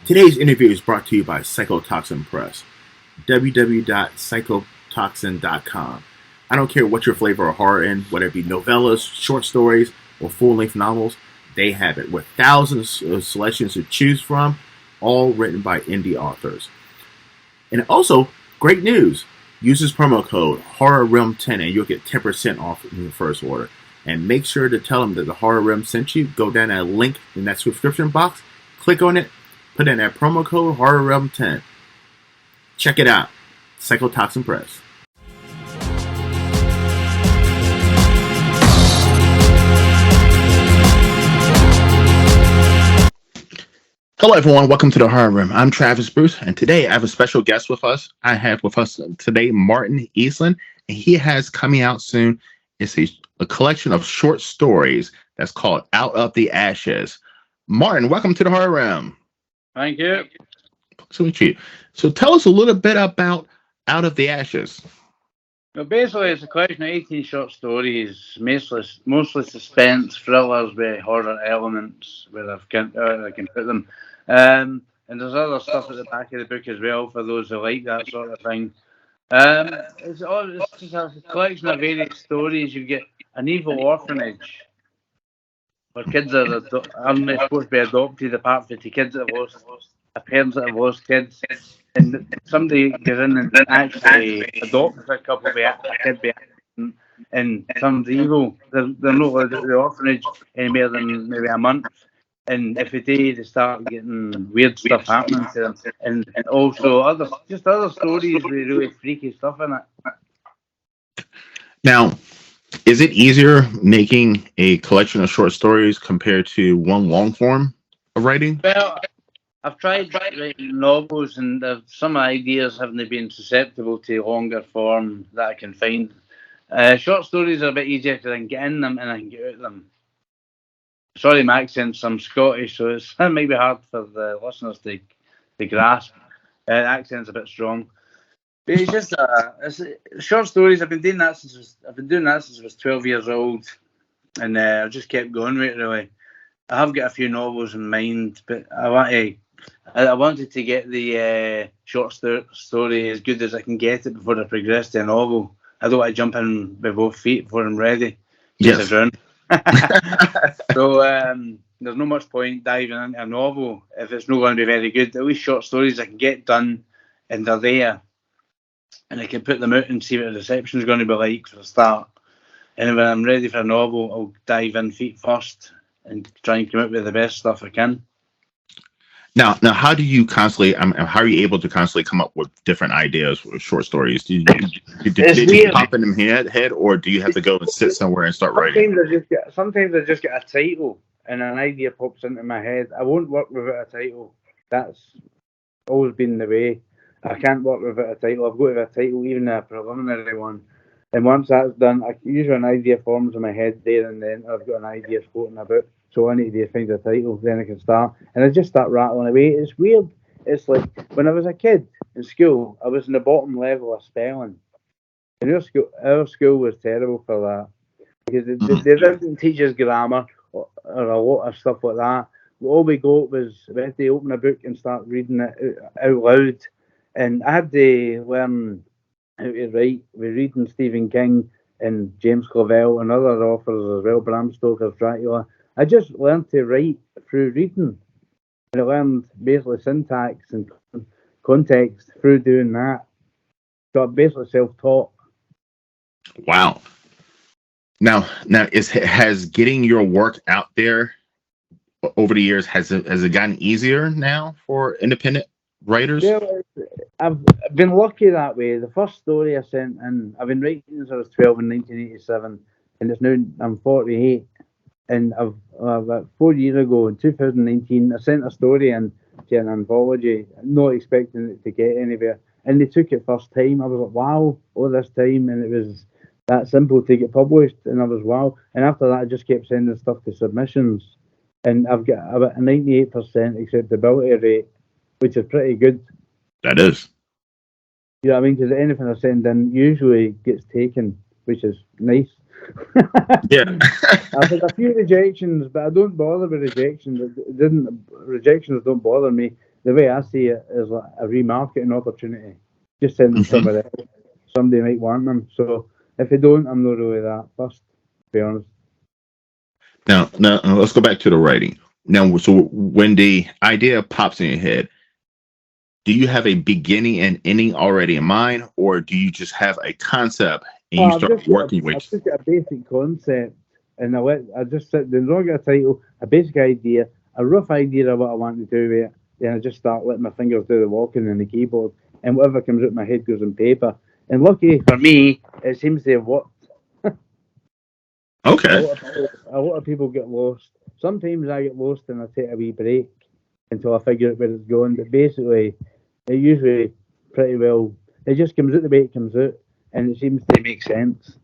Today's interview is brought to you by Psychotoxin Press, www.psychotoxin.com. I don't care what your flavor of horror in, whether it be novellas, short stories, or full-length novels, they have it, with thousands of selections to choose from, all written by indie authors. And also, great news! Use this promo code HorrorRealm10 and you'll get 10% off in your first order. And make sure to tell them that the Horror Realm sent you. Go down that link in that subscription box, click on it, put in that promo code HorrorRealm10. Check it out. Psychotoxin Press. Hello, everyone. Welcome to the Horror Room. I'm Travis Bruce, and today I have a special guest with us. I have with us today Martin Eastland, and he has coming out soon. It's a collection of short stories that's called Out of the Ashes. Martin, welcome to the Horror Room. Thank you. So meet you. So tell us a little bit about Out of the Ashes. Well, basically, it's a collection of 18 short stories, mostly suspense, thrillers with horror elements where I can put them. And there's other stuff at the back of the book as well for those who like that sort of thing. It's just a collection of various stories. You get an evil orphanage where kids aren't supposed to be adopted apart from the kids that have lost, parents that have lost kids. And somebody goes in and actually adopts a couple of a kid by accident, and someone's evil. They're not allowed at the orphanage any more than maybe a month. And if they do, they start getting weird stuff happening to them. And also other stories with really freaky stuff in it. Now, is it easier making a collection of short stories compared to one long form of writing? Well, I've tried writing novels, and some ideas haven't been susceptible to longer form that I can find. Short stories are a bit easier because I can get in them and I can get out of them. Sorry, my accent's I'm Scottish, so it might be hard for the listeners to grasp. The accent's a bit strong. But it's just short stories. I've been doing that since I was 12 years old, and I just kept going with it. Really, I have got a few novels in mind, but I wanted to get the short story as good as I can get it before I progress to a novel. I don't want to jump in with both feet before I'm ready. Yes. So there's no much point diving into a novel if it's not going to be very good. At least short stories I can get done and they're there, and I can put them out and see what the reception is going to be like for a start. And when I'm ready for a novel, I'll dive in feet first and try and come up with the best stuff I can. Now, how do you constantly? How are you able to constantly come up with different ideas with short stories? Do you pop in your head, or do you have to go and sit somewhere and start writing? Sometimes I just get a title and an idea pops into my head. I won't work without a title. That's always been the way. I can't work without a title. I've got to have a title, even a preliminary one. And once that's done, usually an idea forms in my head there and then. I've got an idea floating about. So I need to find a title, then I can start. And I just start rattling away. It's weird. It's like when I was a kid in school, I was in the bottom level of spelling. And our school was terrible for that. Because they didn't teach us grammar or a lot of stuff like that. All we got was we had to open a book and start reading it out loud. And I had to learn how to write with reading Stephen King and James Clavell and other authors as well, Bram Stoker's Dracula. I just learned to write through reading, and I learned basically syntax and context through doing that. So I'm basically self-taught. Wow. Now, has getting your work out there over the years, has it gotten easier now for independent writers? Yeah, I've been lucky that way. The first story I sent in, I've been writing since I was 12 in 1987, and it's now I'm 48. And about 4 years ago, in 2019, I sent a story in to an anthology, not expecting it to get anywhere. And they took it first time. I was like, wow, all this time. And it was that simple to get published. And I was, wow. And after that, I just kept sending stuff to submissions. And I've got about a 98% acceptability rate, which is pretty good. That is. You know what I mean? Because anything I send in usually gets taken, which is nice. Yeah. I've had a few rejections, but I don't bother with rejections. Rejections don't bother me. the way I see it is like a remarketing opportunity. Just send them Hmm. somewhere else. Somebody might want them. So if they don't, I'm not really that fussed, to be honest. Now, let's go back to the writing. Now, so when the idea pops in your head, do you have a beginning and ending already in mind, or do you just have a concept and you Oh, start working I've with? just got a basic concept, and I just sit down, don't get a title, a basic idea, a rough idea of what I want to do with it. Then I just start letting my fingers do the walking and the keyboard, and whatever comes out my head goes on paper. And lucky for me, it seems to have worked. Okay. A lot of people get lost. Sometimes I get lost and I take a wee break until I figure out where it's going. But basically, it usually pretty well. It just comes out the way it comes out, and it seems to make sense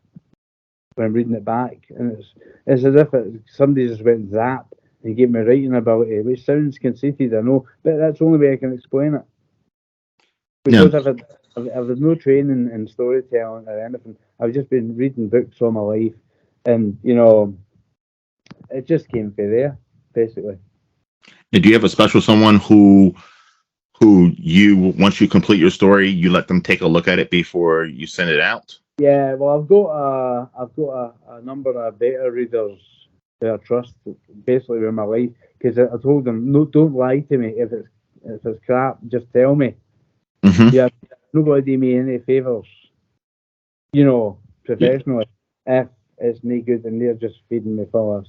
when I'm reading it back. And it's as if somebody just went zap and gave me writing ability, which sounds conceited, I know, but that's the only way I can explain it. Yeah. Because I've had no training in storytelling or anything. I've just been reading books all my life, and it just came from there, basically. And do you have a special someone who you once you complete your story, you let them take a look at it before you send it out? Yeah, well, I've got a number of beta readers that I trust, basically with my life, because I told them, no, don't lie to me. If it's crap, just tell me. Hmm. Yeah, nobody do me any favors, Yeah. professionally. If it's no good and they're just feeding me full of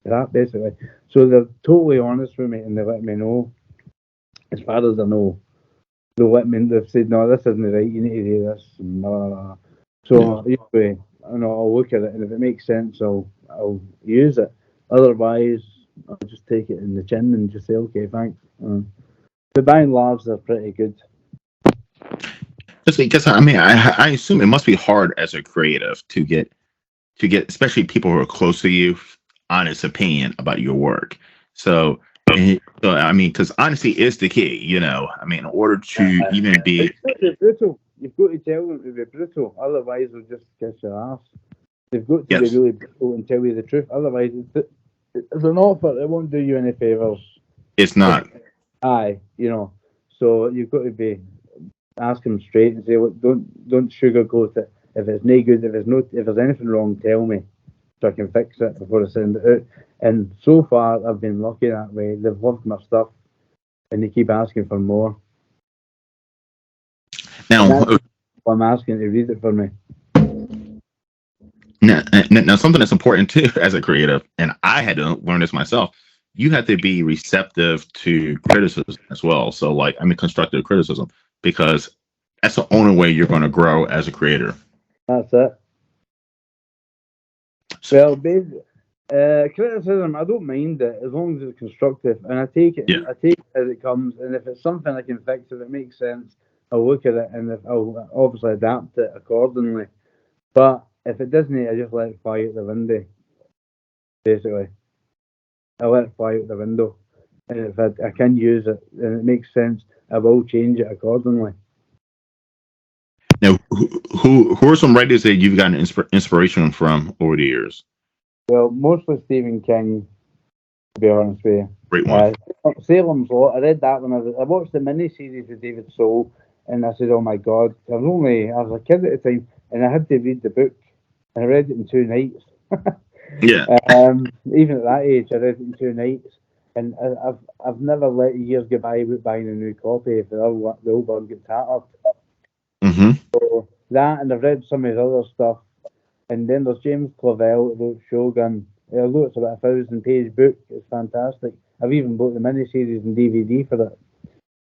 crap, basically. So they're totally honest with me and they let me know. As far as I know, they've said, no, this isn't right. You need to do this. And blah, blah, blah. Yeah. So usually, I'll look at it, and if it makes sense, I'll use it. Otherwise, I'll just take it in the chin and just say, okay, thanks. But by and large, they're pretty good. Just because I mean, I assume it must be hard as a creative to get especially people who are close to you honest opinion about your work. So, so I mean, because honesty is the key. I mean, in order to even be It's got to be brutal. You've got to tell them to be brutal. Otherwise, they'll just kiss your ass. They've got to be yes, really brutal and tell you the truth. Otherwise, it's an offer. It won't do you any favors. it's not. Aye, So you've got to be ask them straight and say, look, don't sugarcoat it. If it's no good, if there's anything wrong, tell me so I can fix it before I send it out. And so far, I've been lucky that way. They've loved my stuff and they keep asking for more. And Now, that's why I'm asking to read it for me. now, something that's important too as a creative, and I had to learn this myself. You have to be receptive to criticism as well. So, like, I mean, constructive criticism, because that's the only way you're going to grow as a creator. That's it. So, Well, criticism, I don't mind it as long as it's constructive, and yeah. I take it as it comes. And if it's something I can fix, if it makes sense, I'll look at it and if I'll obviously adapt it accordingly. But if it doesn't, I just let it fly out the window. Basically, I let it fly out the window, and if I can use it and it makes sense, I will change it accordingly. Now, who are some writers that you've gotten inspiration from over the years? Well, mostly Stephen King, to be honest with you. Great one. Uh, Salem's Lot. I read that when I watched the mini series with David Soul, and I said, "Oh my God!" I was a kid at the time, and I had to read the book, and I read it in 2 nights. Yeah. Even at that age, I read it in 2 nights, and I've never let years go by without buying a new copy if the old one gets tattered. Hmm. So that, and I've read some of his other stuff, and then there's James Clavell who wrote Shogun. Although it's about 1,000-page book, it's fantastic. I've even bought the miniseries and DVD for it.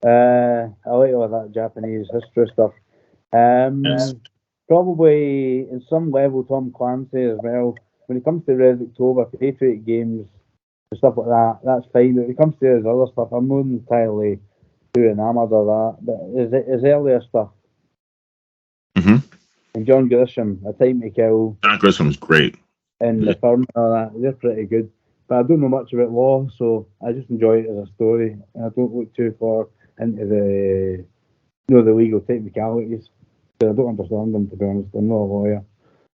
I like all that Japanese history stuff. Probably in some level Tom Clancy as well. When it comes to Red October, Patriot games and stuff like that, that's fine. But when it comes to his other stuff, I'm not entirely too enamoured of that. But his earlier stuff, Hmm. and John Grisham, A Time to Kill, John Grisham's great. and The Firm and all that, they're pretty good. But I don't know much about law, so I just enjoy it as a story, and I don't look too far into the legal technicalities. Because I don't understand them, to be honest. I'm not a lawyer,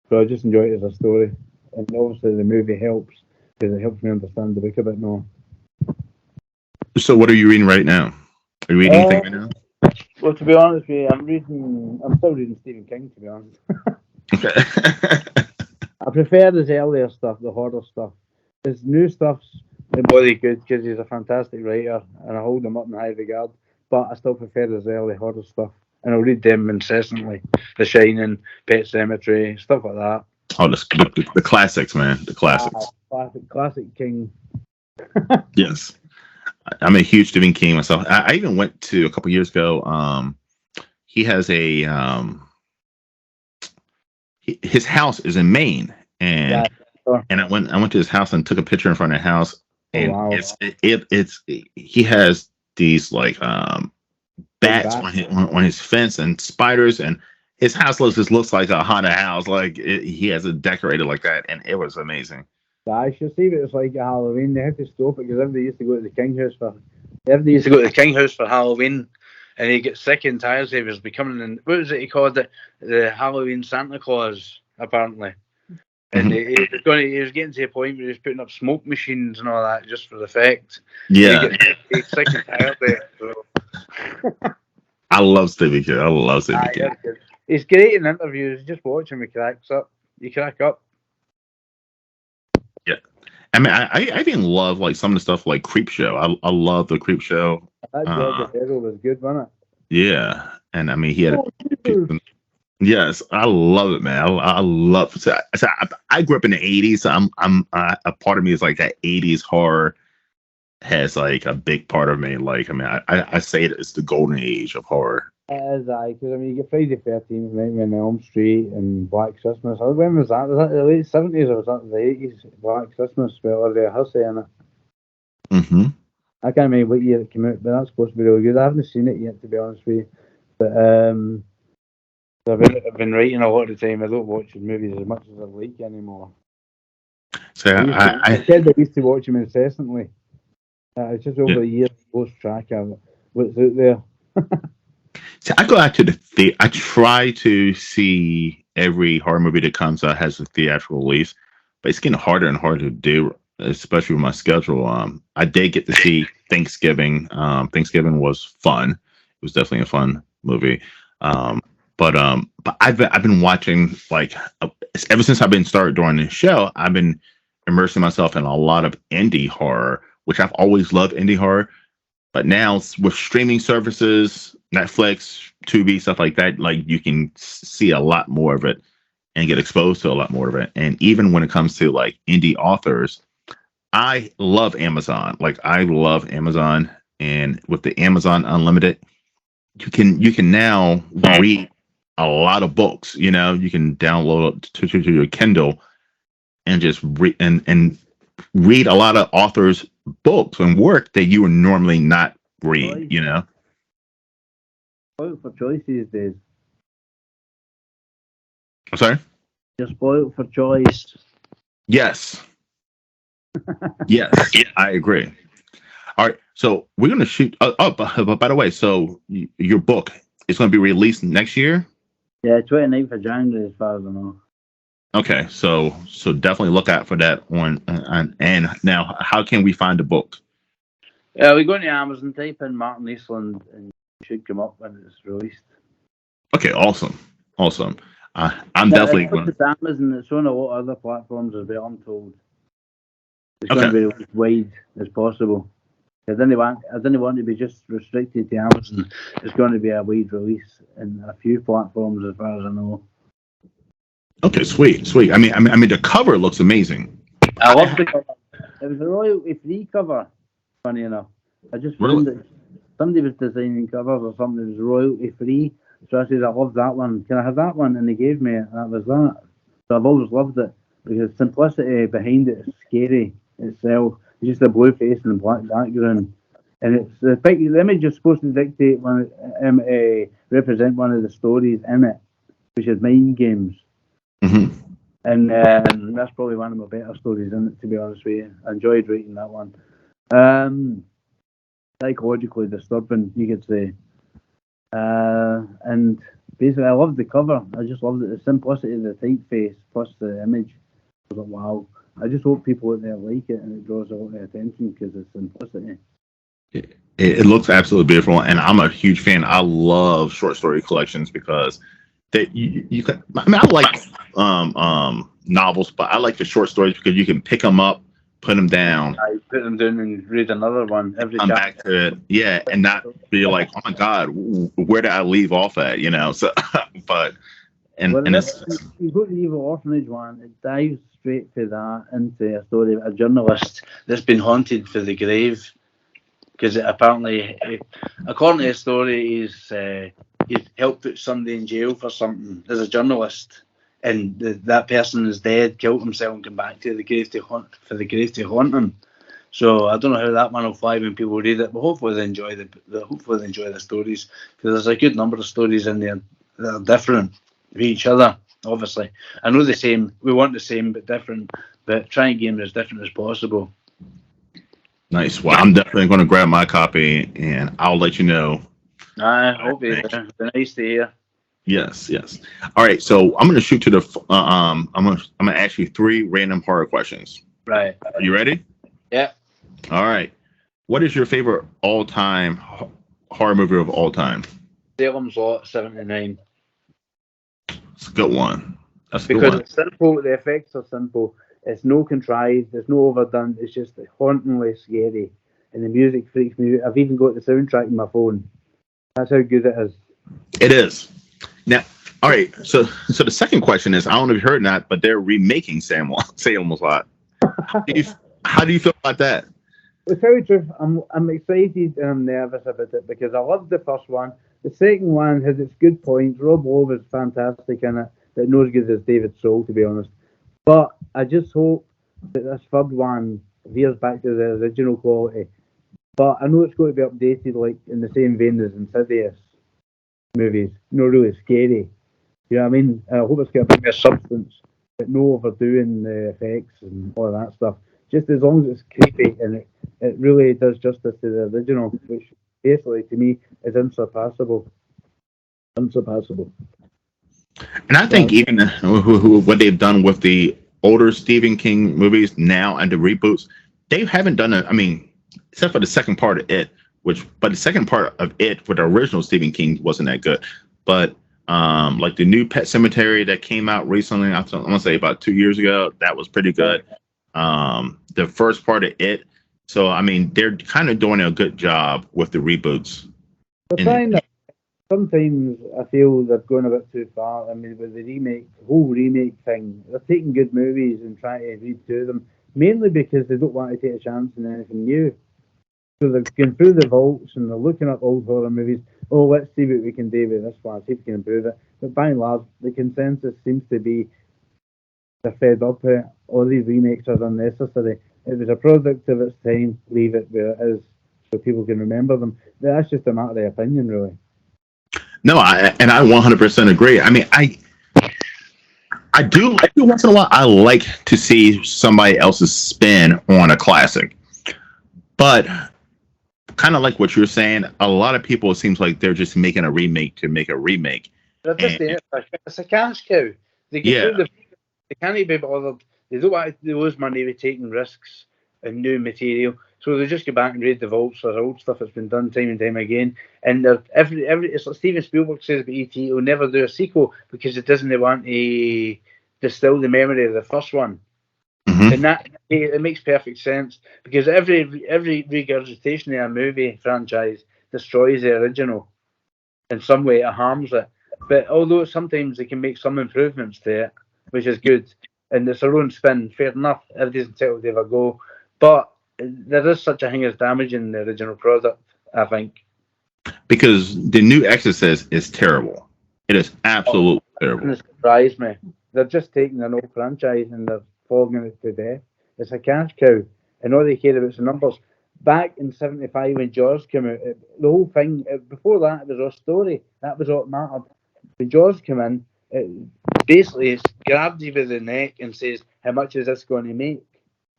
so I just enjoy it as a story. And obviously, the movie helps because it helps me understand the book a bit more. So, what are you reading right now? Are you reading anything right now? Well, to be honest with you, I'm still reading Stephen King, to be honest. Okay. I prefer his earlier stuff, the horror stuff. His new stuff's really good because he's a fantastic writer, and I hold him up in high regard. But I still prefer his early horror stuff, and I'll read them incessantly. The Shining, Pet Cemetery, stuff like that. Oh, the classics, man. The classics. Classic King. Yes. I'm a huge Stephen King myself. I even went to a couple years ago. He has his house is in Maine, and Yeah, sure. and I went to his house and took a picture in front of the house, and wow. it's he has these like bats on his fence and spiders, and his house just looks like a haunted house. Like he has it decorated like that, and it was amazing. I should see what it's like at Halloween. They had to stop it because everybody used to go to the King House for Halloween, and he gets sick and tired. He was becoming what was it he called it? The Halloween Santa Claus, apparently. And he was getting to a point where he was putting up smoke machines and all that just for the effect. Yeah, he's sick and tired of it. So. I love Stevie King. I love Stevie King. He's great in interviews. Just watch him, he cracks up. You crack up. Yeah, I mean, I even love like some of the stuff like Creep Show. I love the Creep Show. That George Romero was good, wasn't it? Yeah, and I mean he had. Yes, I love it, man. I love. So I grew up in the '80s. So I'm a part of me is like that '80s horror has like a big part of me. Like I mean, I say it's the golden age of horror. It is, because I mean, you get Friday the 13th, Nightmare on Elm Street, and Black Christmas. When was that? Was that the late 70s or was that the 80s? Black Christmas with Olivia Hussey in it. Mm-hmm. I can't remember what year it came out, but that's supposed to be really good. I haven't seen it yet, to be honest with you. But I've been writing a lot of the time. I don't watch the movies as much as I like anymore. So I said I used to watch them incessantly. It's just over the years I lost track of what's out there. See, I go out to the theater. I try to see every horror movie that comes out has a theatrical release, but it's getting harder and harder to do, especially with my schedule. I did get to see Thanksgiving. Thanksgiving was fun. It was definitely a fun movie. But I've been watching like ever since I've been started doing this show. I've been immersing myself in a lot of indie horror, which I've always loved indie horror. But now with streaming services, Netflix, Tubi, stuff like that, like you can see a lot more of it and get exposed to a lot more of it. And even when it comes to like indie authors, I love Amazon. Like I love Amazon, and with the Amazon Unlimited, you can now read a lot of books. You know, you can download it to your Kindle and just read and read a lot of authors' books and work that you would normally not read. You know, spoiled for choice these days. I'm sorry. You're spoiled for choice. Yes. Yes, I agree. All right, so we're gonna shoot. But by the way, so your book is going to be released next year. Yeah, 29th of January, as far as I know. Okay, so definitely look out for that one. And now, how can we find the book? We go into Amazon, type in Martin Eastland, and it should come up when it's released. Okay, awesome. I'm definitely going. It's Amazon. It's on a lot of other platforms as well. I'm told it's going to be as wide as possible. I didn't want to be just restricted to Amazon. It's going to be a wide release in a few platforms, as far as I know. Okay, sweet. I mean, the cover looks amazing. I love the cover. It was a royalty free cover. Funny enough, I just found that somebody was designing covers or something. It was royalty free. So I said, I love that one. Can I have that one? And they gave me it. That was that. So I've always loved it because simplicity behind it is scary itself. It's just a blue face and a black background, and it's the image is supposed to dictate represent one of the stories in it, which is Mind Games. Mm-hmm. And that's probably one of my better stories in it, to be honest with you. I enjoyed reading that one. Psychologically disturbing, you could say. And basically, I loved the cover. I just loved it. The simplicity of the typeface plus the image. I was like, wow. I just hope people out there like it and it draws a lot of attention because it's simplicity. It looks absolutely beautiful, and I'm a huge fan. I love short story collections because you can. I mean, I like novels, but I like the short stories because you can pick them up, put them down, I put them down and read another one every come chapter. back to it, yeah, and not be like, oh my god, where did I leave off at? You know, so but and Well, and it's you go to the Evil Orphanage one, it dives straight to that into a story of a journalist that's been haunted for the grave because apparently, according to the story, he's helped put somebody in jail for something as a journalist, and that person is dead, killed himself, and come back to the grave to haunt for the grave to haunt him. So I don't know how that one will fly when people read it, but hopefully they enjoy the stories because there's a good number of stories in there that are different with each other. Obviously, I know the same. We want the same but different, but try and get them as different as possible. nice. Well, I'm definitely going to grab my copy, and I'll let you know. I hope it's nice to hear. Yes, yes. All right, so I'm going to shoot to the. I'm gonna ask you 3 random horror questions. Right. Are you ready? Yeah. All right. What is your favorite all-time horror movie of all time? Salem's Lot 79. It's a good one. That's a good Because one. it's simple, the effects are simple. It's no contrived, it's no overdone. It's just hauntingly scary, and the music freaks me out. I've even got the soundtrack in my phone. That's how good it is. It is. Now, all right. So the second question is, I don't know if you heard that, but they're remaking Salem's Lot. How do you feel about that? To tell you the truth, I'm excited and I'm nervous about it because I loved the first one. The second one has its good points. Rob Lowe is fantastic in it, but not as good as David Soul, to be honest. But I just hope that this third one veers back to the original quality. But I know it's going to be updated, like in the same vein as Insidious movies. Not really scary. You know what I mean? I hope it's got a bit more substance, but no overdoing the effects and all of that stuff. Just as long as it's creepy and it really does justice to the original, which basically to me is unsurpassable. Unsurpassable. And I think even what they've done with the older Stephen King movies now and the reboots, they haven't done it. I mean, except for the second part of it, but the second part of it for the original Stephen King wasn't that good. But like the new Pet Cemetery that came out recently, I want to say about 2 years ago, that was pretty good. The first part of it. So I mean, they're kind of doing a good job with the reboots. Sometimes I feel they're going a bit too far. I mean, with the whole remake thing, they're taking good movies and trying to redo them, mainly because they don't want to take a chance on anything new. So they're going through the vaults and they're looking at old horror movies. Oh, let's see what we can do with this one, see if we can improve it. But by and large, the consensus seems to be they're fed up with it. All these remakes are unnecessary. It was a product of its time, leave it where it is so people can remember them. That's just a matter of opinion, really. No, I 100% agree. I mean, I do every once in a while. I like to see somebody else's spin on a classic, but kind of like what you're saying, a lot of people, it seems like they're just making a remake to make a remake. They're just it's a cash cow. They can't be bothered. They don't want to lose money with taking risks and new material. So they just go back and read the vaults or old stuff that's been done time and time again. And every it's like Steven Spielberg says about E.T. He'll never do a sequel because it doesn't want to distill the memory of the first one. Mm-hmm. And that it makes perfect sense because every regurgitation of a movie franchise destroys the original in some way. It harms it. But although sometimes they can make some improvements to it, which is good, and it's their own spin, fair enough. Everybody's entitled to have a go, but there is such a thing as damaging the original product, I think. Because the new Exorcist is terrible. It is absolutely terrible. It surprised me. They're just taking an old franchise and they're flogging it to death. It's a cash cow, and all they care about is the numbers. Back in '75 when Jaws came out, the whole thing, before that, it was a story. That was all that mattered. When Jaws came in, it basically grabs you by the neck and says, how much is this going to make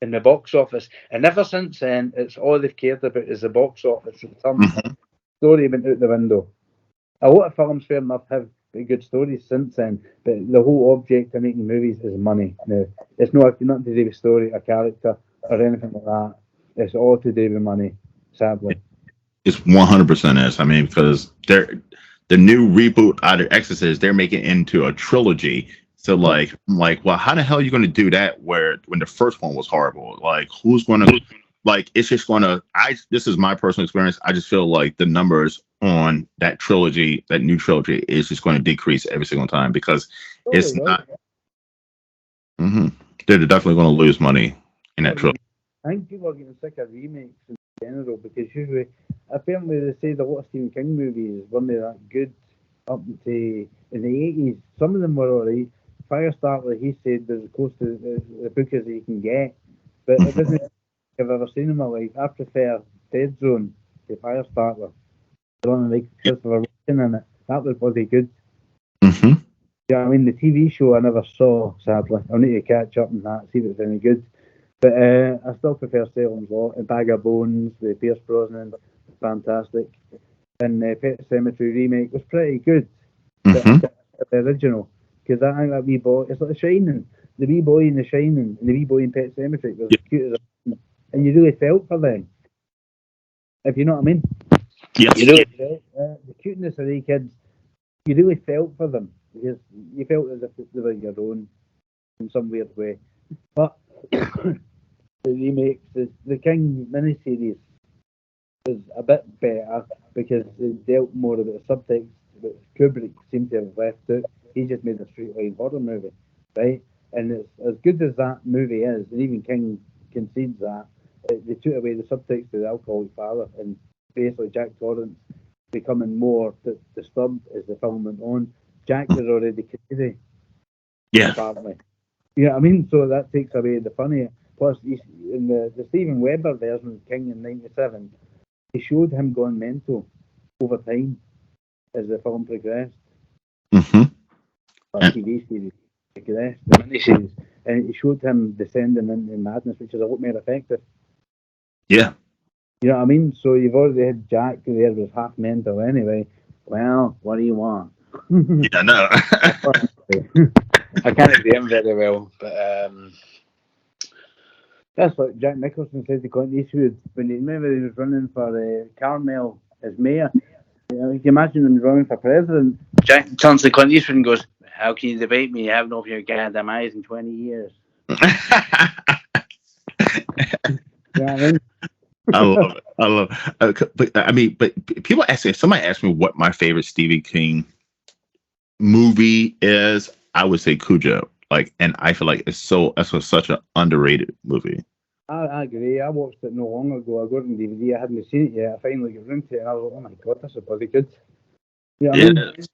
in the box office? And ever since then, it's all they've cared about is the box office return. Mm-hmm. Story went out the window. A lot of films, fair enough, have good stories since then, but the whole object of making movies is money. Now, it's nothing to do with story, a character, or anything like that. It's all to do with money, sadly. It's 100% is. I mean, because the new reboot out of Exorcist, they're making it into a trilogy. So well, how the hell are you going to do that? Where when the first one was horrible, like who's going to it's just going to. This is my personal experience. I just feel like the numbers on that trilogy, that new trilogy, is just going to decrease every single time because it's not. Mm-hmm. They're definitely going to lose money in that trilogy. I think people are getting sick of remakes in general because usually, apparently, they say a lot of Stephen King movies weren't that good up to in the 80s. Some of them were alright. Firestarter, he said, was as close to the book as you can get, but it wasn't I've ever seen in my life. I prefer Dead Zone to Firestarter. The one with Christopher Walken in it. That was bloody good. Mm-hmm. Yeah, I mean, the TV show I never saw, sadly. I'll need to catch up on that, see if it's any good. But I still prefer Salem's Lot, A Bag of Bones, the Pierce Brosnan, fantastic. And the Pet Sematary remake was pretty good. Mm-hmm. The original. Because I think that wee boy, it's like The Shining. The wee boy in The Shining and the wee boy in Pet Sematary was as cute as a, and you really felt for them. If you know what I mean. Yes. You really felt the cuteness of the kids. You really felt for them. Because you felt as if they were your own in some weird way. But the remakes, the King miniseries was a bit better because it dealt more about the subtext that Kubrick seemed to have left out. He just made a straight line horror movie, right? And it's as good as that movie is, and even King concedes that, they took away the subtext of the alcoholic father, and basically Jack Torrance becoming more disturbed as the film went on. Jack was already crazy. Yeah. Apparently. You know what I mean? So that takes away the funny. Plus, in the Steven Weber version of King in '97, they showed him going mental over time as the film progressed. Mm-hmm. TV series progressed, the miniseries, and it showed him descending into madness, which is a lot more effective. Yeah. You know what I mean? So you've already had Jack there was half mental anyway. Well, what do you want? Yeah, no. I can't agree him very well, but that's what Jack Nicholson said to Clint Eastwood when he remember he was running for Carmel as mayor. You know, you can imagine him running for president. Jack turns to Clint Eastwood and goes, "How can you debate me? You haven't opened your goddamn eyes in 20 years." You know what I mean? I love it. But people ask me, somebody asked me what my favorite Stephen King movie is. I would say Cujo. And I feel like it's such an underrated movie. I agree. I watched it not long ago. I got it on DVD. I hadn't seen it yet. I finally got into it, and I was like, "Oh my god, this is bloody good." You know what I mean?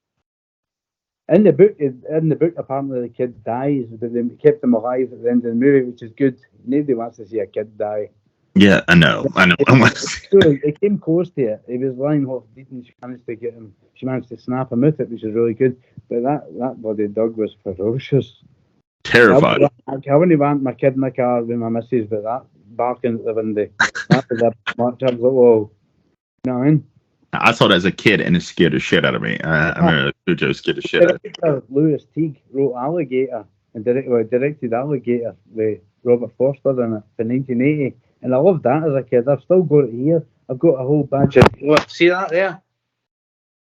In the book, apparently the kid dies, but they kept him alive at the end of the movie, which is good. Nobody wants to see a kid die. Yeah, I know. It came close to it. He was lying half dead, and she managed to get him. She managed to snap him out, which is really good. But that bloody dog was ferocious. Terrified. I wouldn't want my kid in the car with my missus, but that barking at the window, that was a much. I was like, whoa. You know what I mean? I saw it as a kid, and it scared the shit out of me. I remember Cujo scared the shit out of me. Lewis Teague wrote Alligator and directed Alligator with Robert Forster in it for 1980, and I loved that as a kid. I've still got it here. I've got a whole bunch of. What? See that there?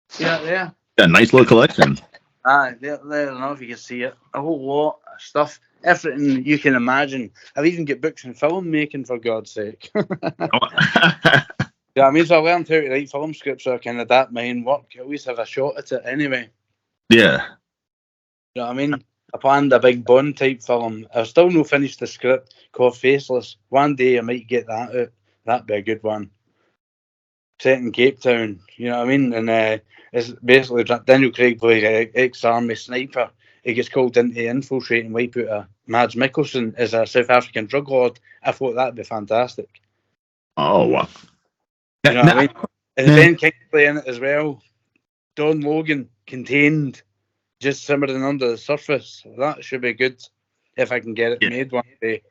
See that there? Yeah, nice little collection. There, I don't know if you can see it. A whole lot of stuff. Everything you can imagine. I've even got books on filmmaking, for God's sake. Yeah, I mean, so I learned how to write film scripts so I can adapt my own work. I always have a shot at it anyway. Yeah. You know what I mean? I planned a big Bond type film. I've still not finished the script called Faceless. One day I might get that out. That'd be a good one. Set in Cape Town, you know what I mean? And it's basically Daniel Craig plays an ex-army sniper. He gets called in to infiltrate and wipe out Mads Mikkelsen as a South African drug lord. I thought that'd be fantastic. Oh, wow. You know what I mean? And Ben Kingsley in it as well. Don Logan contained, just simmering under the surface. That should be good if I can get it made one day.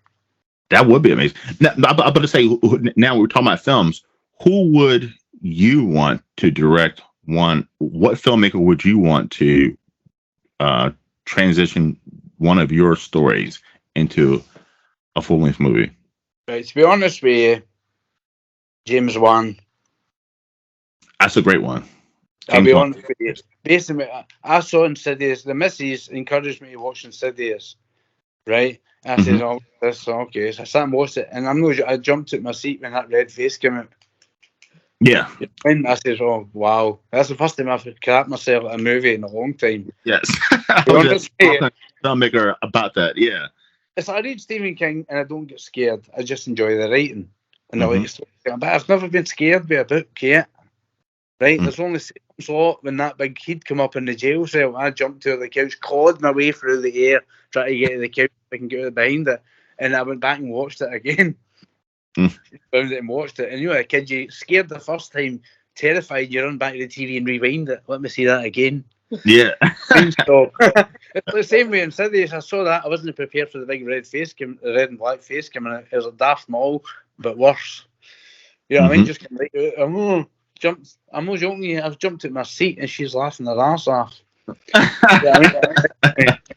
That would be amazing. Now, I'm about to say, now we're talking about films. Who would you want to direct one? What filmmaker would you want to transition one of your stories into a full-length movie? Right, to be honest with you, James Wan. That's a great one. I'll be James Wan. honest with you. Basically, I saw Insidious. The missus encouraged me to watch Insidious, right? And I said, "Oh, this okay." So I sat and watched it, and I jumped at my seat when that red face came out. Yeah. And I said, "Oh, wow, that's the first time I've crapped myself at a movie in a long time." Yes. I was just talking to the filmmaker about that. Yeah. It's like I read Stephen King and I don't get scared. I just enjoy the writing and I like story. But I've never been scared by a book yet. Right? There's only so when that big kid come up in the jail cell, I jumped to the couch, clawed my way through the air, trying to get to the couch so I can get behind it. And I went back and watched it again. Found it and watched it. And you know, a kid, you scared the first time, terrified, you run back to the TV and rewind it. Let me see that again. Yeah. So, it's the same way in Insidious. I saw that. I wasn't prepared for the big red and black face coming out. It was a Darth Maul, but worse. You know what I mean? Just right out. I'm not joking. I've jumped at my seat and she's laughing her ass off. You know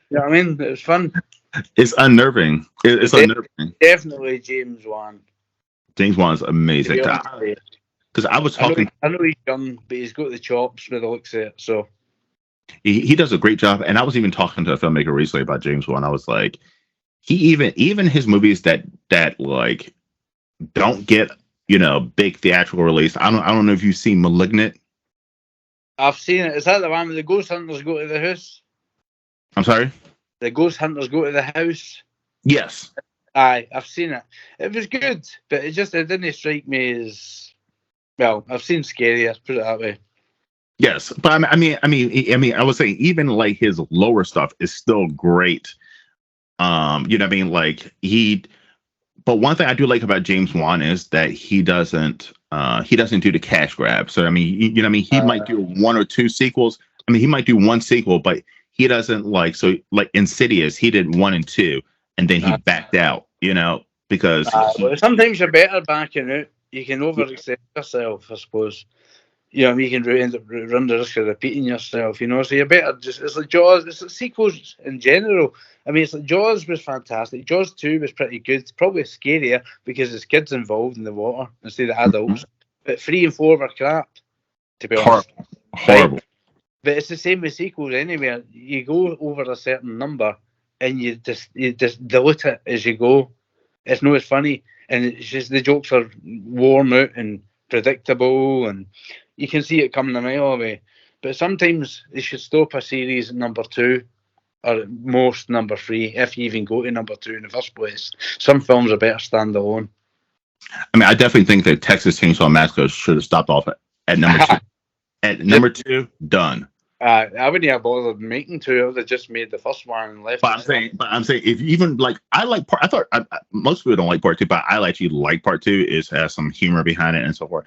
what I mean? It was fun. It's unnerving. It's unnerving. Definitely James Wan. James Wan's amazing. Because I was talking. I know he's young, but he's got the chops with the looks of it. So he does a great job. And I was even talking to a filmmaker recently about James Wan. I was like, he even his movies that like don't get, you know, big theatrical release. I don't know if you've seen *Malignant*. I've seen it. Is that the one where the ghost hunters go to the house? I'm sorry? The ghost hunters go to the house? Yes. Aye, I've seen it. It was good, but it didn't strike me as, well, I've seen scarier, put it that way. Yes, but I mean, I would say even like his lower stuff is still great. You know what I mean? Like but one thing I do like about James Wan is that he doesn't do the cash grab. So I mean, you know what I mean? He might do one or two sequels. I mean, he might do one sequel, but he doesn't like Insidious. He did 1 and 2, and then he backed out. You know, because well, sometimes you're better backing out. You can overextend yourself, I suppose. You know, you can end up run the risk of repeating yourself, you know. So you're better it's like Jaws, it's like sequels in general. I mean, it's like Jaws was fantastic. Jaws 2 was pretty good. It's probably scarier because there's kids involved in the water instead of adults. But 3 and 4 were crap, to be honest. Horrible. Right? But it's the same with sequels anyway. You go over a certain number and you just dilute it as you go. It's not as funny. And it's just the jokes are worn out and predictable and you can see it coming a mile away. But sometimes they should stop a series at number 2 or at most number 3 if you even go to number 2 in the first place. Some films are better standalone. I mean, I definitely think that Texas Chainsaw Massacre should have stopped off at number 2. At number 2, done. I wouldn't have bothered making 2. I would have just made the first one and left. But I'm saying, if you even like, I like part. I thought most people don't like part 2, but I actually like part 2. It has some humor behind it and so forth.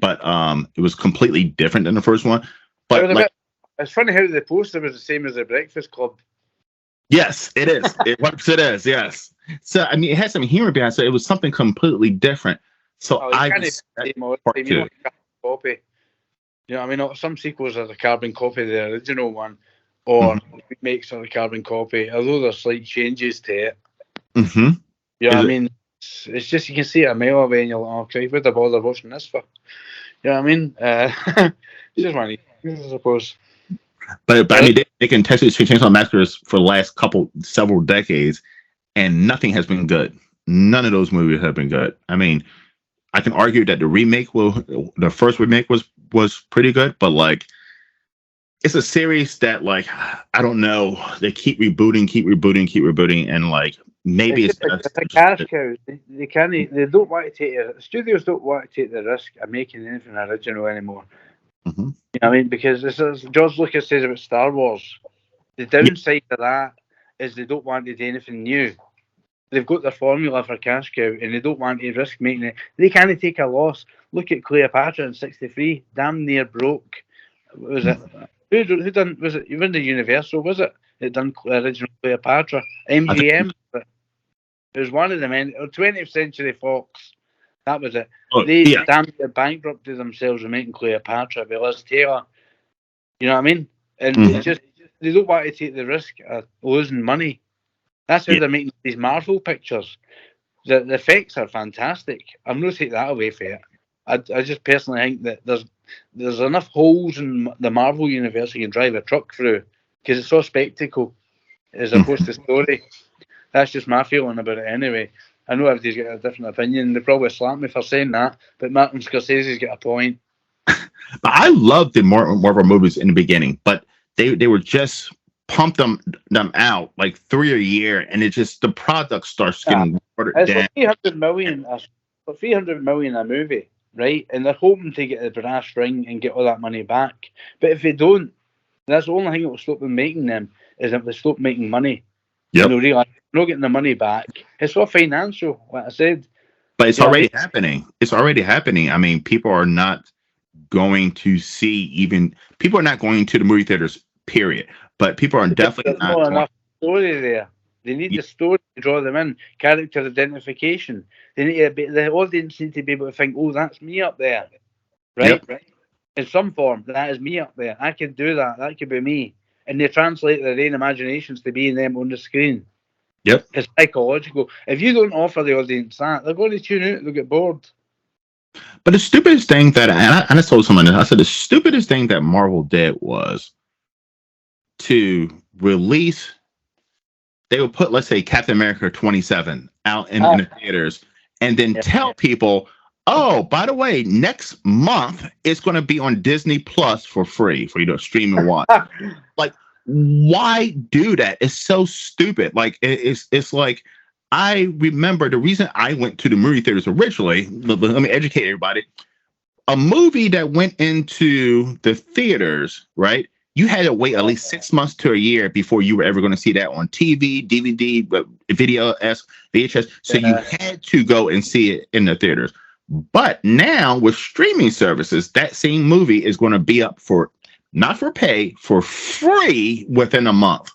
But it was completely different than the first one. But it's funny how the poster was the same as the Breakfast Club. Yes, it is. It is. Yes. So I mean, it had some humor behind it. So it was something completely different. So part 2. Copy. You know, I mean, some sequels are the carbon copy of the original one, or remakes of the carbon copy. Although there's slight changes to it. Mm-hmm. You know what I mean? It's just you can see it a mile away, and you're like, "Okay, what the bother watching this for?" You know what I mean? It's just one, I suppose. But I mean, they can Texas Chainsaw Massacre for the last several decades, and nothing has been good. None of those movies have been good. I mean, I can argue that the first remake was pretty good, but like, it's a series that like I don't know. They keep rebooting, and like maybe it's a cash cow. They can't. They don't want to take it. Studios don't want to take the risk of making anything original anymore. Mm-hmm. You know what I mean? Because this is George Lucas says about Star Wars. The downside of that is they don't want to do anything new. They've got their formula for cash cow, and they don't want to risk making it. They can't take a loss. Look at Cleopatra in '63, damn near broke. Was it? Who done? Was it even the Universal? Was it? It done original Cleopatra. MGM. It was one of them. 20th Century Fox. That was it. They damn near bankrupted themselves in making Cleopatra with Liz Taylor. You know what I mean? And they don't want to take the risk of losing money. That's how they're making these Marvel pictures. The effects are fantastic. I'm not taking that away from it. I just personally think that there's enough holes in the Marvel universe you can drive a truck through because it's all spectacle as opposed to story. That's just my feeling about it anyway. I know everybody's got a different opinion. They probably slap me for saying that, but Martin Scorsese's got a point. But I loved the Marvel movies in the beginning, but they were just pumped them out like 3 a year, and it just the product starts getting watered it's down. Like 300 million a movie, right? And they're hoping to get the brass ring and get all that money back. But if they don't, that's the only thing that will stop them making them is if they stop making money. Yep. They'll realize they're not getting the money back. It's all financial, like I said. But it's already happening. It's already happening. I mean, people are not going to people are not going to the movie theaters, period. But people are definitely not enough story there. They need the story to draw them in. Character identification. They need the audience need to be able to think, oh, that's me up there. Right? Yep. Right? In some form, that is me up there. I can do that. That could be me. And they translate their own imaginations to being them on the screen. Yep. It's psychological. If you don't offer the audience that, they're going to tune out. They'll get bored. But the stupidest thing that, and I told someone, I said the stupidest thing that Marvel did was to release, they would put, let's say, Captain America 27 out in the theaters, and then tell people, oh, by the way, next month it's going to be on Disney Plus for free for you to stream and watch. Like, why do that? It's so stupid. Like, it's like, I remember the reason I went to the movie theaters originally. Let me educate everybody. A movie that went into the theaters, right? You had to wait at least 6 months to a year before you were ever going to see that on TV, DVD, video, VHS. So you had to go and see it in the theaters. But now with streaming services, that same movie is going to be up for, not for pay, for free within a month.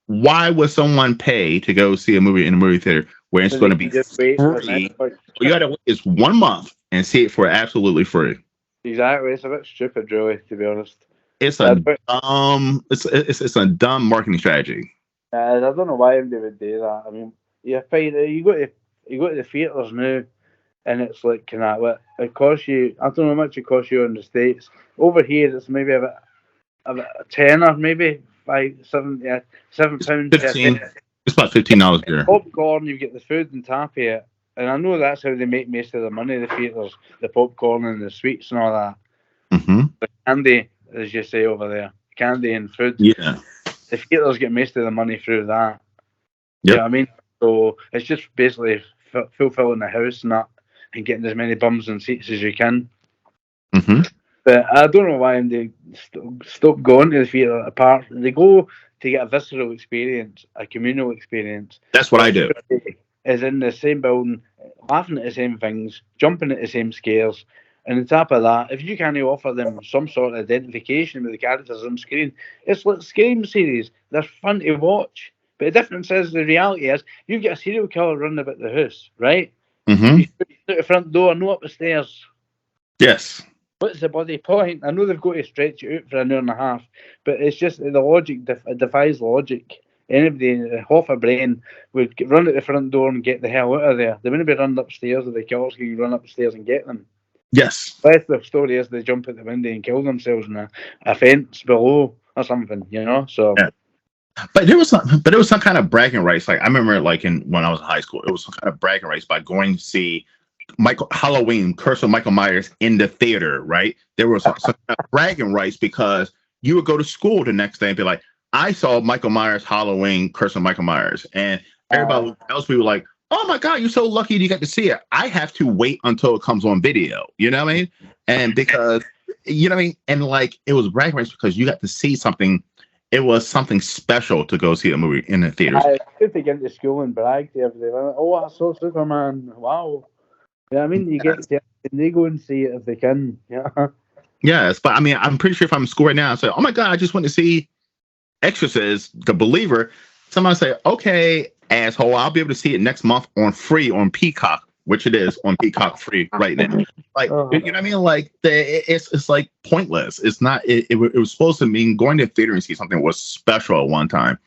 Why would someone pay to go see a movie in a movie theater where it's going to be free? You got to wait just 1 month and see it for absolutely free. Exactly. It's a bit stupid, really, to be honest. It's a it's a dumb marketing strategy. I don't know why they would do that. I mean, you go to the theaters now, and it's like, it costs you. I don't know how much it costs you in the States. Over here, it's maybe about a tenner, maybe £7. 15. It's about $15 here. Popcorn, you get the food and tap here, and I know that's how they make most of the money. The theaters, the popcorn and the sweets and all that. Mm-hmm. The candy, as you say over there, candy and food. Yeah. The theaters get most of the money through that. Yeah, you know what I mean? So it's just basically fulfilling the house and that, and getting as many bums and seats as you can. Mm-hmm. But I don't know why they stop going to the theatre apart. They go to get a visceral experience, a communal experience. That's what I do. Is in the same building, laughing at the same things, jumping at the same scares. And on top of that, if you can't offer them some sort of identification with the characters on screen, it's like Scream series. They're fun to watch. But the difference is, the reality is, you get a serial killer running about the house, right? Mm-hmm. You out the front door, no up the stairs. Yes. What's the bloody point? I know they've got to stretch it out for an hour and a half, but it's just the logic defies logic. Anybody half a brain would run out the front door and get the hell out of there. They wouldn't be running upstairs if the killers can run upstairs and get them. Yes. But the story is they jump out the window and kill themselves in a fence below or something, you know. So. Yeah. But there was some kind of bragging rights. Like I remember, like when I was in high school, it was some kind of bragging rights by going to see Halloween, Curse of Michael Myers in the theater. Right? There was some kind of bragging rights because you would go to school the next day and be like, "I saw Michael Myers Halloween, Curse of Michael Myers," and everybody else would be like, "Oh my God, you're so lucky you got to see it." I have to wait until it comes on video. You know what I mean? And because you know what I mean, and like it was bragging rights because you got to see something. It was something special to go see a movie in the theaters. I could get into school and brag to everyone. Oh, I saw Superman. Wow. Yeah, I mean, you get to, and they go and see it if they can. Yeah. Yes, but I mean, I'm pretty sure if I'm in school right now, I say, "Oh my God, I just went to see Exorcist, The Believer." Somebody say, "Okay, asshole, I'll be able to see it next month on free on Peacock," which it is on Peacock free right now. Like, you know what I mean? Like, it's like pointless. It's not. It was supposed to mean going to the theater and see something was special at one time.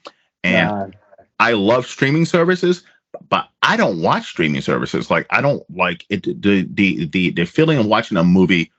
And I love streaming services, but I don't watch streaming services. Like, I don't like it. The feeling of watching a movie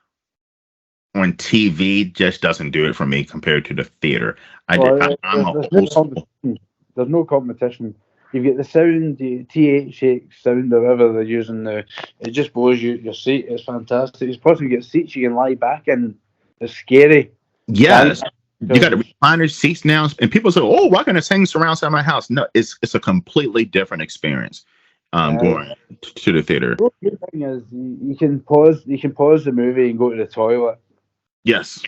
on TV just doesn't do it for me compared to the theater. Well, I'm a there's no old school. competition. There's no competition. You get the sound, the THX sound, or whatever they're using now. It just blows you your seat. It's fantastic. It's possible you get seats you can lie back in. It's scary. Yes, you got Because recliner seats now, and people say, "Oh, why can't I sing surround sound in my house?" No, it's a completely different experience. Going to the theater. the good thing is you can pause the movie and go to the toilet Yes.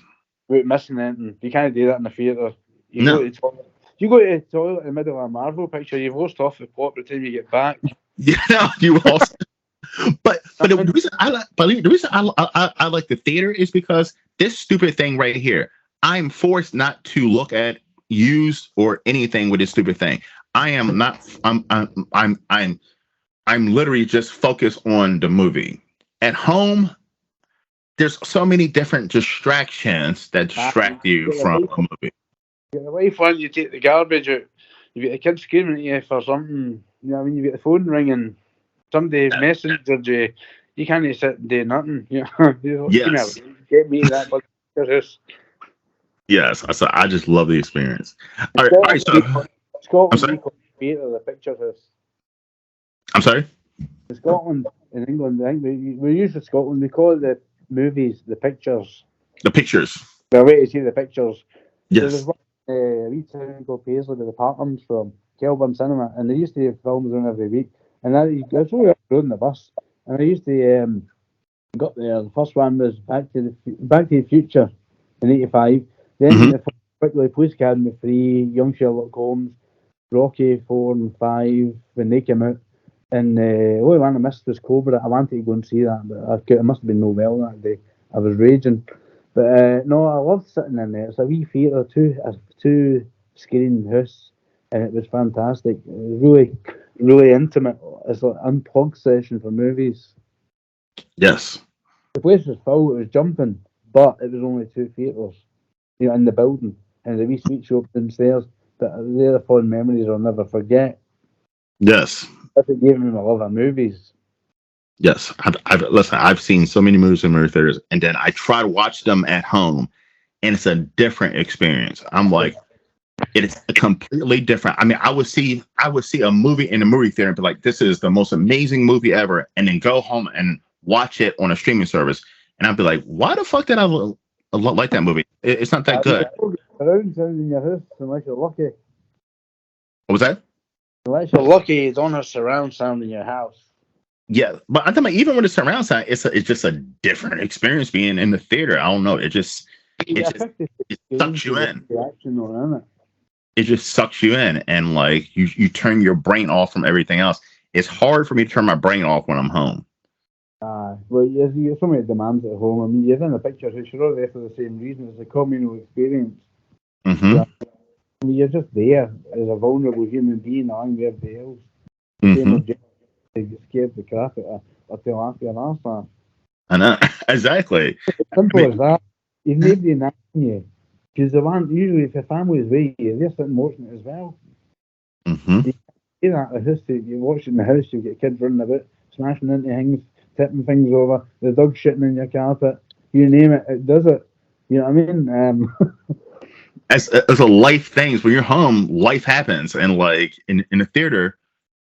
without missing anything. You can't do that in the theatre. You go No. to the toilet. You go to the toilet in the middle of a Marvel picture, you've lost off the plot by the time you get back. Yeah, you also. But the reason I like, but the reason I like the theater is because this stupid thing right here. I'm forced not to look at, use, or anything with this stupid thing. I am not. I'm literally just focused on the movie. At home, there's so many different distractions that distract you from a movie. You get the wife on, you take the garbage out. You get the kids screaming at you for something. You know what I mean? You get the phone ringing. Somebody messengered you. You can't sit and do nothing. You know? Yes. Get me that. But Yes. So I just love the experience. All right. So Scotland, we call theatre the picture house. I'm sorry. In Scotland, in England, I think we use the Scotland. We call it the movies the pictures. The pictures. The way to see the pictures. Yes. So there's one a wee town called Paisley where the Parkham's from, Kelburn Cinema, and they used to have films on every week. And I was only up the road on the bus, and I used to got there. The first one was Back to the Future in '85. Then the quickly Police Academy 3, Young Sherlock Holmes, Rocky 4 and 5 when they came out. And the only one I missed was Cobra. I wanted to go and see that, but it must have been Noel that day. I was raging. But no, I loved sitting in there. It's a wee theatre, two screen house, and it was fantastic. It was really, really intimate. It's like an unplugged session for movies. Yes. The place was full. It was jumping, but it was only two theatres, you know, in the building, and the wee sweet shop downstairs. But they're the fond memories I'll never forget. Yes. That's what gave me my love of movies. Yes, I've seen so many movies in movie theaters, and then I try to watch them at home, and it's a different experience. I'm like, it is completely different. I mean, I would see a movie in a movie theater and be like, this is the most amazing movie ever, and then go home and watch it on a streaming service, and I'd be like, why the fuck did I like that movie? It's not that good. Surround sound in your house, unless you're lucky. What was that? Unless you're lucky, it's on a surround sound in your house. Yeah, but I'm talking about even with the surround sound, it's just a different experience being in the theater. I don't know. It sucks you in. It just sucks you in, and like you turn your brain off from everything else. It's hard for me to turn my brain off when I'm home. Well, you get so many demands at home. I mean, you're in a picture house, you're all there for the same reason. It's a communal experience. Mm-hmm. I mean, you're just there as a vulnerable human being, angry at everybody else. Mm-hmm. They get scared the crap out of or to laugh your arse off. I know. Exactly. Simple as that. You've nobody nagging you. Because the one, usually if your family's with you, they're sitting watching it as well. Mm-hmm. You see that at the house, you watch it in the house, you get kids running about, smashing into things, tipping things over, the dog shitting in your carpet, you name it, it does it. You know what I mean? As a life things, when you're home, life happens, and like in the theater,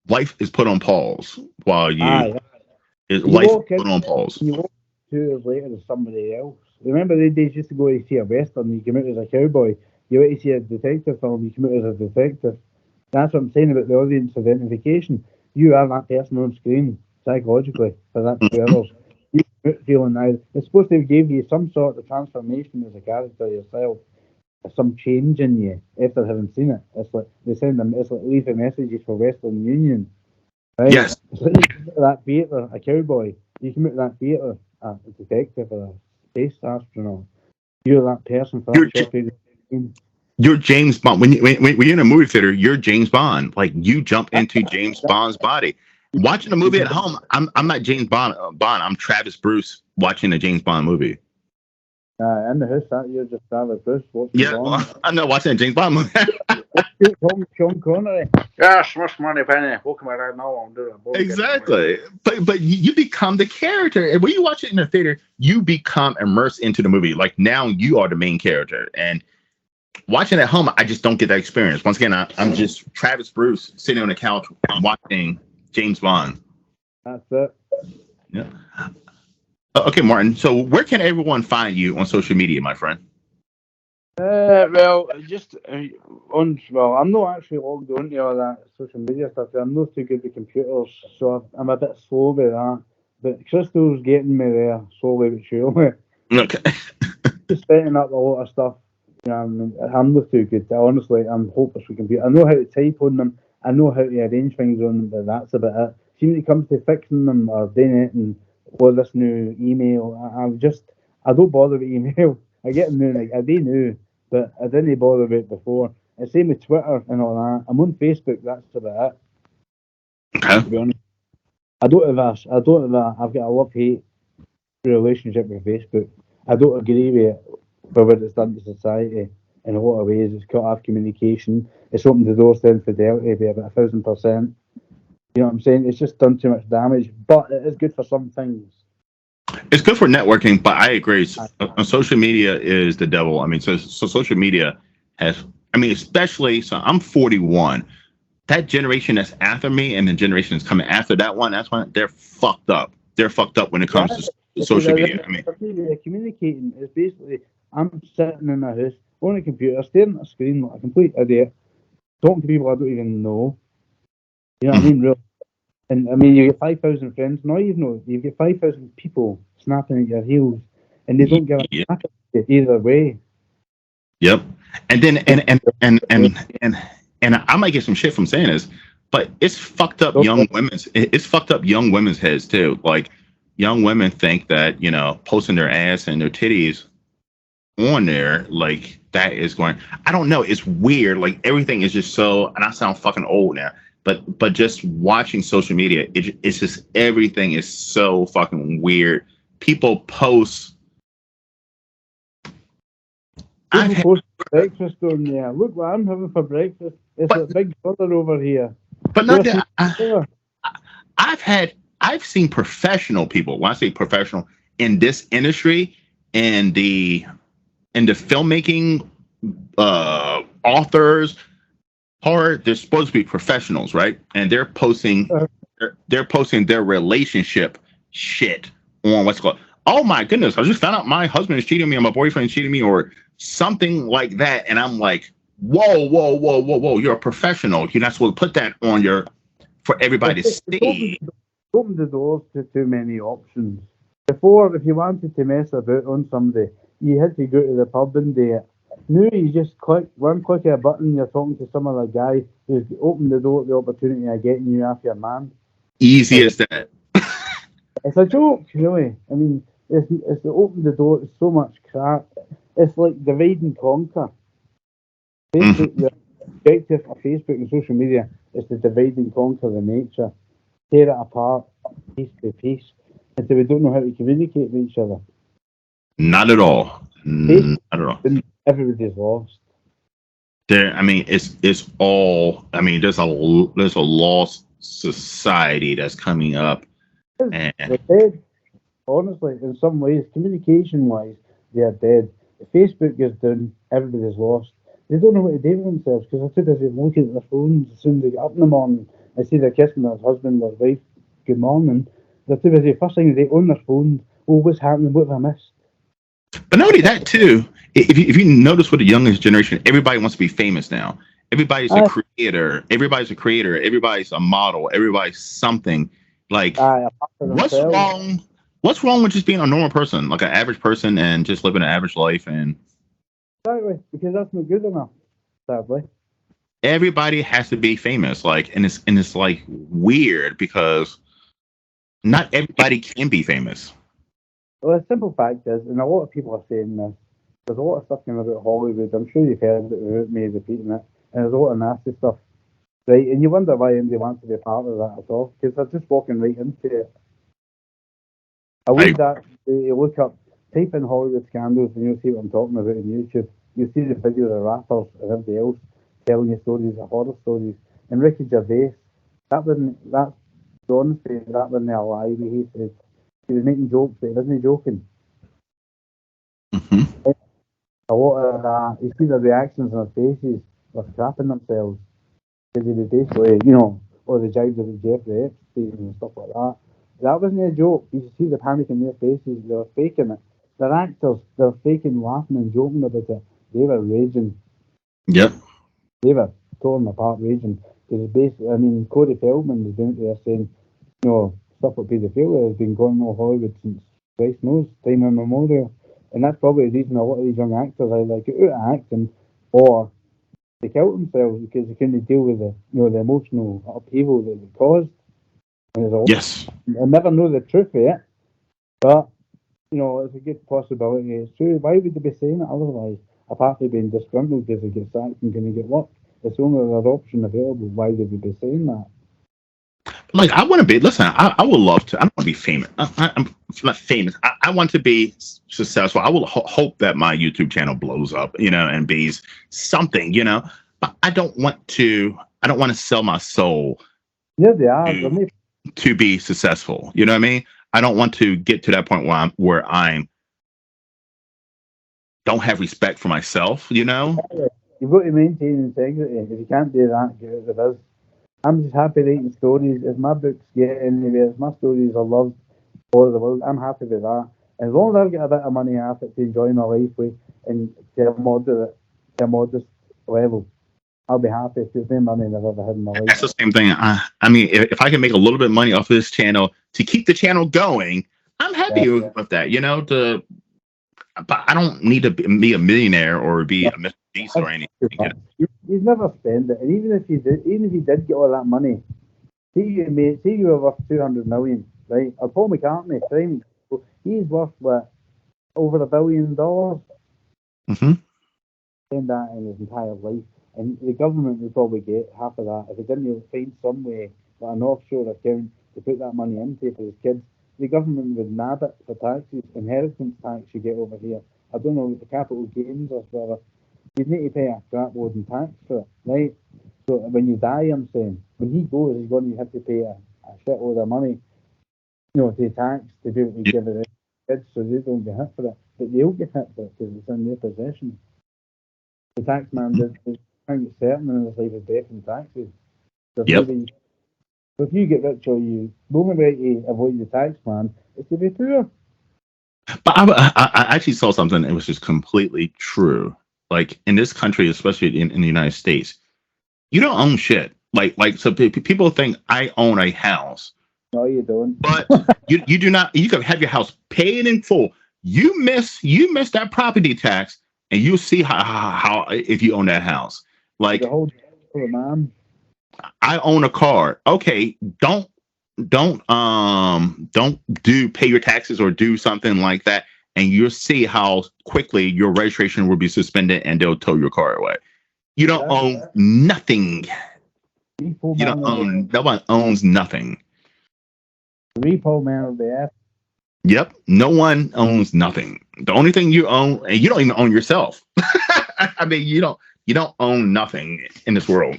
life is put on pause while life is put on pause. You walk 2 years later as somebody else. Remember the days you used to go to see a western, you come out as a cowboy. You went to see a detective film, you come out as a detective. That's what I'm saying about the audience identification. You are that person on screen psychologically for that 2 hours. You come out feeling now. It's supposed to give you some sort of transformation as a character yourself. Some change in you after having seen it. It's like they send them. It's like leaving messages for Western Union, right? Yes. It's like you come out of that theatre, a cowboy. You come out of that theatre, a detective or a space astronaut. You're that person for that short period of time. You're James Bond. When you're in a movie theater, you're James Bond. Like you jump into James Bond's body. Watching a movie at home, I'm not James Bond. I'm Travis Bruce watching a James Bond movie. In the house, that you're just Travis Bruce watching. Yeah, well, I'm not watching a James Bond movie. Sean Connery. Yes, Miss Moneypenny. Welcome right now. I'm doing a board. Exactly. But you become the character. And when you watch it in the theater, you become immersed into the movie. Like now you are the main character. And watching at home, I just don't get that experience. Once again, I'm just Travis Bruce sitting on the couch watching James Bond. That's it. Yeah. Okay, Martin. So where can everyone find you on social media, my friend? Well, just I'm not actually logged onto all that social media stuff. I'm not too good with computers, so I'm a bit slow with that. But Crystal's getting me there slowly but surely. Okay. Just setting up a lot of stuff. I'm not too good. Honestly, I'm hopeless with computers. I know how to type on them. I know how to arrange things on them, but that's about it. See, when it comes to fixing them or doing it and this new email, I don't bother with email. I get them new, I do new. But I didn't bother with it before. And same with Twitter and all that. I'm on Facebook. That's about it. Okay. To be honest, I've got a love-hate relationship with Facebook. I don't agree with it for what it's done to society in a lot of ways. It's cut off communication. It's opened the doors to infidelity by about 1,000%. You know what I'm saying? It's just done too much damage. But it is good for some things. It's good for networking, but I agree. Social media is the devil. I mean, so social media has, I mean, especially, so I'm 41. That generation that's after me and the generation that's coming after that one, that's when they're fucked up. They're fucked up when it comes to social media. I mean, communicating is basically, I'm sitting in a house on a computer, staring at a screen like a complete idiot, talking to people I don't even know. You know what I mean? Really. And I mean, you get 5,000 friends. Now you get 5,000 people snapping at your heels, and they don't give a fuck either way. Yep. And then and I might get some shit from saying this, but it's fucked up young women's heads too. Like young women think that, you know, posting their ass and their titties on there, like that is going, I don't know, it's weird. Like everything is just so, and I sound fucking old now. But just watching social media, it's just everything is so fucking weird. People post. People post breakfast on there. Look what I'm having for breakfast. It's a big brother over here. But not that. I've seen professional people. When I say professional in this industry, in the filmmaking, authors. They're supposed to be professionals, right? And they're posting their relationship shit on what's called. Oh my goodness! I just found out my husband is cheating on me, or my boyfriend is cheating on me, or something like that. And I'm like, whoa! You're a professional. You're not supposed to put that on for everybody to see. Open the doors to too many options. Before, if you wanted to mess about on somebody, you had to go to the pub and do it. Now you just click one click of a button, you're talking to some other guy who's opened the door to the opportunity of getting you off your man. Easy as that. It's a joke, really. I mean, it's opened the door to so much crap. It's like divide and conquer. Facebook, the objective of Facebook and social media is to divide and conquer the nature, tear it apart, piece by piece, until we don't know how to communicate with each other. Not at all. Not at all. Everybody's lost. I mean, it's all. I mean, there's a lost society that's coming up. They're dead. Honestly, in some ways, communication-wise, they are dead. Facebook is down. Everybody's lost. They don't know what to do with themselves because they're too busy looking at their phones as soon as they get up in the morning and see their kissing their husband or wife. Good morning. They're too busy. First thing they own their phones. Oh, what's happening? What have I missed? But not only that too. If you notice with the youngest generation, everybody wants to be famous now. Everybody's a creator. Everybody's a creator. Everybody's a model. Everybody's something. Like, what's wrong? What's wrong with just being a normal person, like an average person, and just living an average life? And exactly, because that's not good enough. Sadly, everybody has to be famous. Like, and it's like weird because not everybody can be famous. Well, the simple fact is, and a lot of people are saying this, there's a lot of stuff going about Hollywood. I'm sure you've heard it without me repeating it. And there's a lot of nasty stuff. Right? And you wonder why anybody wants to be part of that at all. Because they're just walking right into it. I would you look up, type in Hollywood scandals, and you'll see what I'm talking about on YouTube. You'll see the video of the rappers and everybody else telling you stories, horror stories. And Ricky Gervais, that's the honesty, that wasn't a lie. He said he was making jokes, but he wasn't joking. Hmm. A lot of that, you see the reactions on their faces, they're crapping themselves. Because he was basically, all the jibes about Jeffrey Epstein and stuff like that. That wasn't a joke. You see the panic in their faces, they were faking it. They're actors, they're faking laughing and joking about it. They were raging. Yep. They were torn apart raging. Because basically, Corey Feldman was down there saying, stuff like pedophilia has been going on Hollywood since Christ knows, time immemorial. And that's probably the reason a lot of these young actors either get out of acting or they kill themselves because they couldn't deal with the emotional upheaval that it caused. And Yes. I never know the truth of it, but it's a good possibility. It's true. Why would they be saying it otherwise? Apart from being disgruntled because they get sacked and couldn't get work, it's the only other option available. Why they would be saying that? Like, I want to be. Listen, I would love to. I don't want to be famous. I'm not famous. I want to be successful. I will hope that my YouTube channel blows up, and be something, But I don't want to. I don't want to sell my soul. Yeah, they are. To be successful. You know what I mean? I don't want to get to that point where I'm don't have respect for myself. You've got to maintain integrity. If you can't do that, get out of the biz. I'm just happy writing stories. If my books get anywhere, if my stories are loved all over the world, I'm happy with that. As long as I've got a bit of money after it to enjoy my life with and to a modest level, I'll be happy. It's the money I've ever had in my life. That's the same thing. I mean, if I can make a little bit of money off of this channel to keep the channel going, I'm happy with that. But I don't need to be a millionaire or be a Mr. Beast or anything. You'd never spend it, and even if you did get all that money, say you were worth 200 million, right? Or Paul McCartney, he's worth over $1 billion. Mm-hmm. Spend that in his entire life, and the government would probably get half of that if it didn't find some way, like an offshore account, to put that money into for his kids. The government would nab it for taxes, inheritance tax you get over here. I don't know what the capital gains or whatever. You'd need to pay a crap load in tax for it, right? So when you die, I'm saying, when he goes, he's going to have to pay a shitload of money, to tax to be able to give it to kids so they don't get hit for it. But they'll get hit for it because it's in their possession. The tax man can't get certain in his life is death and taxes. So if you get rich or the only way to avoid the tax man is to be poor. But I actually saw something that was just completely true. Like in this country, especially in the United States, you don't own shit. So people think I own a house. No, you don't. But you do not. You can have your house paid in full. You miss that property tax, and you'll see how if you own that house. Like the whole man. I own a car. Okay, don't pay your taxes or do something like that, and you'll see how quickly your registration will be suspended and they'll tow your car away. You don't own nothing. Nobody owns nothing. Repo man of the app. Yep, no one owns nothing. The only thing you own, and you don't even own yourself. I mean, you don't own nothing in this world.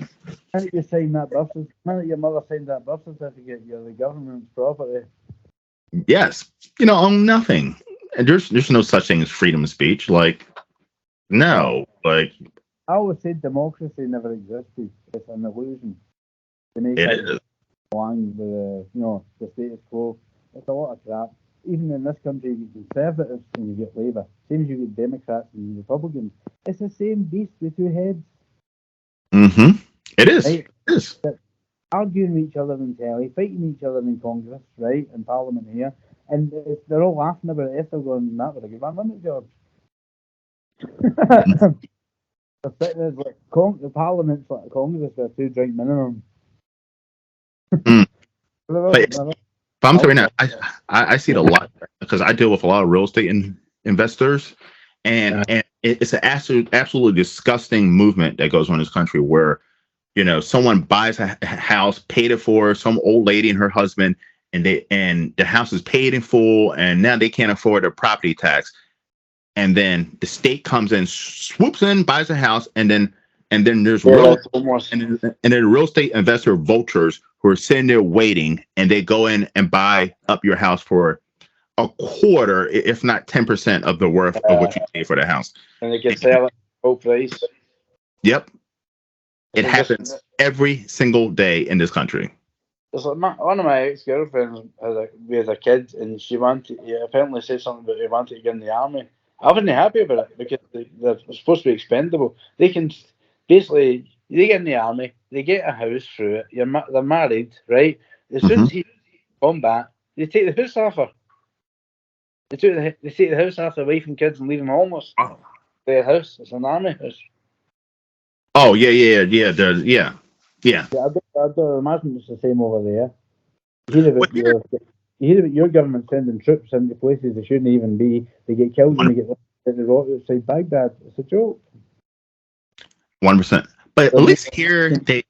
How did you sign that birth certificate? How did your mother sign that birth certificate? You're the government's property. Yes, you don't own nothing, and there's no such thing as freedom of speech. Like, no, like I always said democracy never existed. It's an illusion. To make it is. Along with the status quo. It's a lot of crap. Even in this country, you get Conservatives and you get Labour. Same as you get Democrats and Republicans. It's the same beast with two heads. Mm-hmm. It is. Right? It is. Arguing with each other in telly, fighting each other in Congress, right, in Parliament here, and they're all laughing about it. They're going, that would have given one minute, George. The Parliament's like Congress with a 2-drink minimum. But I'm sorry now, I see it a lot because I deal with a lot of real estate investors, and it's an absolutely disgusting movement that goes on in this country where, someone buys a house, paid it for some old lady and her husband, and the house is paid in full, and now they can't afford their property tax, and then the state comes in, swoops in, buys a house, and then And then there's Yeah, real that's almost. and then real estate investor vultures who are sitting there waiting, and they go in and buy up your house for a quarter, if not 10% of the worth of what you pay for the house. And they can sell it full price. Yep. It They happens every single day in this country. It's like one of my ex-girlfriends had a kid, and she wanted. He apparently said something about he wanted to get in the army. I wasn't happy about it because they're supposed to be expendable. They can basically they get in the army, they get a house through it. They're married, right? As soon as he combat, they take the house off her. They take the house off their wife and kids and leave them homeless. Oh. Their house. It's an army house. Oh yeah. Yeah, I don't imagine it's the same over there. You hear about your government sending troops into places they shouldn't even be. They get killed and they get rot outside Baghdad. It's a joke. 1%. But at least here they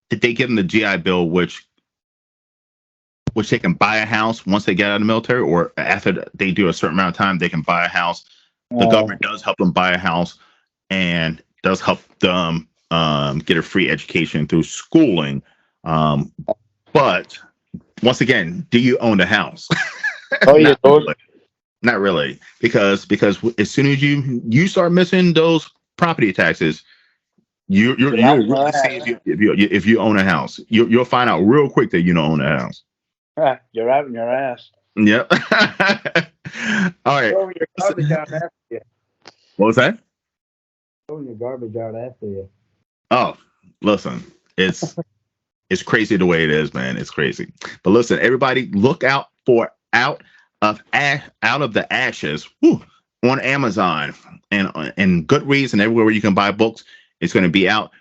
give them the GI Bill, which they can buy a house once they get out of the military, or after they do a certain amount of time, they can buy a house. The government does help them buy a house and does help them get a free education through schooling. But once again, do you own the house? Oh, you don't. Not really, because as soon as you start missing those property taxes, you'll really see if you own a house. You'll find out real quick that you don't own a house. You're out in your ass. Yep. All right. Throwing your garbage out after you. What was that? Throwing your garbage out after you. Oh, listen, it's crazy the way it is, man. It's crazy. But listen, everybody, look out for Out of the Ashes on Amazon and Goodreads and everywhere where you can buy books. It's going to be out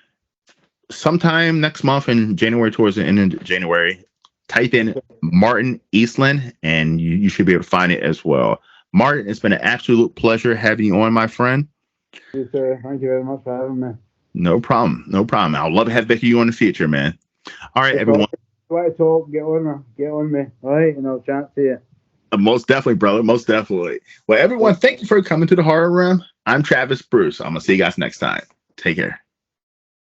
sometime next month in January, towards the end of January. Type in Martin Eastland and you should be able to find it as well. Martin, it's been an absolute pleasure having you on, my friend. Yes, sir. Thank you very much for having me. No problem. I'd love to have Becky you in the future, man. All right, everyone. If you want to talk, get on me. All right, and I'll chat to you. Most definitely, brother. Most definitely. Well, everyone, thank you for coming to the Horror Room. I'm Travis Bruce. I'm going to see you guys next time. Take care.